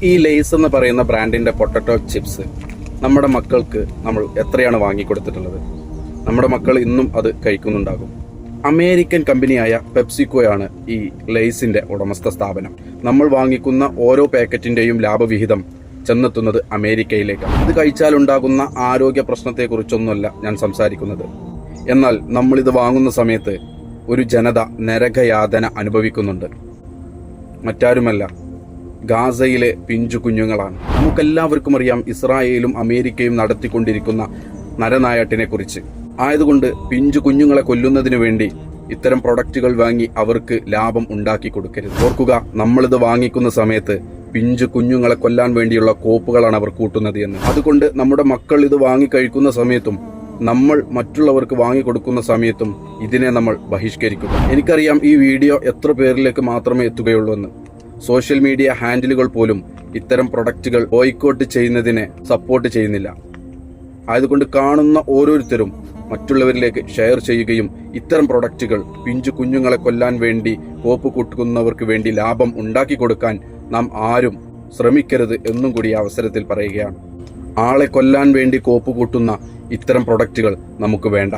ഈ ലേസ് എന്ന് പറയുന്ന ബ്രാൻഡിന്റെ പൊട്ടറ്റോ ചിപ്സ് നമ്മുടെ മക്കൾക്ക് നമ്മൾ എത്രയാണ് വാങ്ങിക്കൊടുത്തിട്ടുള്ളത്? നമ്മുടെ മക്കൾ ഇന്നും അത് കഴിക്കുന്നുണ്ടാകും. അമേരിക്കൻ കമ്പനിയായ പെപ്സിക്കോയാണ് ഈ ലേസിന്റെ ഉടമസ്ഥ സ്ഥാപനം. നമ്മൾ വാങ്ങിക്കുന്ന ഓരോ പാക്കറ്റിന്റെയും ലാഭവിഹിതം ചെന്നെത്തുന്നത് അമേരിക്കയിലേക്കാണ്. ഇത് കഴിച്ചാലുണ്ടാകുന്ന ആരോഗ്യ പ്രശ്നത്തെക്കുറിച്ചൊന്നുമല്ല ഞാൻ സംസാരിക്കുന്നത്. എന്നാൽ നമ്മളിത് വാങ്ങുന്ന സമയത്ത് ഒരു ജനത നരകയാതന അനുഭവിക്കുന്നുണ്ട്. മറ്റാരുമല്ല, ഗാസയിലെ പിഞ്ചു കുഞ്ഞുങ്ങളാണ്. നമുക്കെല്ലാവർക്കും അറിയാം ഇസ്രായേലും അമേരിക്കയും നടത്തിക്കൊണ്ടിരിക്കുന്ന നരനായാട്ടിനെ കുറിച്ച്. ആയതുകൊണ്ട് പിഞ്ചു കുഞ്ഞുങ്ങളെ കൊല്ലുന്നതിന് വേണ്ടി ഇത്തരം പ്രൊഡക്റ്റുകൾ വാങ്ങി അവർക്ക് ലാഭം ഉണ്ടാക്കി കൊടുക്കരുത്. ഓർക്കുക, നമ്മളിത് വാങ്ങിക്കുന്ന സമയത്ത് പിഞ്ചു കുഞ്ഞുങ്ങളെ കൊല്ലാൻ വേണ്ടിയുള്ള കോപ്പുകളാണ് അവർ കൂട്ടുന്നത് എന്ന്. അതുകൊണ്ട് നമ്മുടെ മക്കൾ ഇത് വാങ്ങിക്കഴിക്കുന്ന സമയത്തും നമ്മൾ മറ്റുള്ളവർക്ക് വാങ്ങിക്കൊടുക്കുന്ന സമയത്തും ഇതിനെ നമ്മൾ ബഹിഷ്കരിക്കുക. എനിക്കറിയാം ഈ വീഡിയോ എത്ര പേരിലേക്ക് മാത്രമേ എത്തുകയുള്ളൂ എന്ന്. സോഷ്യൽ മീഡിയ ഹാൻഡിലുകൾ പോലും ഇത്തരം പ്രൊഡക്റ്റുകൾ ബോയ്ക്കോട്ട് ചെയ്യുന്നതിനെ സപ്പോർട്ട് ചെയ്യുന്നില്ല. ആയതുകൊണ്ട് കാണുന്ന ഓരോരുത്തരും മറ്റുള്ളവരിലേക്ക് ഷെയർ ചെയ്യുകയും ഇത്തരം പ്രൊഡക്റ്റുകൾ പിഞ്ചു കുഞ്ഞുങ്ങളെ കൊല്ലാൻ വേണ്ടി കോപ്പ് കൂട്ടുന്നവർക്ക് വേണ്ടി ലാഭം ഉണ്ടാക്കി കൊടുക്കാൻ നാം ആരും ശ്രമിക്കരുത് എന്നും കൂടി അവസരത്തിൽ പറയുകയാണ്. ആളെ കൊല്ലാൻ വേണ്ടി കോപ്പ് കൂട്ടുന്ന ഇത്തരം പ്രൊഡക്റ്റുകൾ നമുക്ക് വേണ്ട.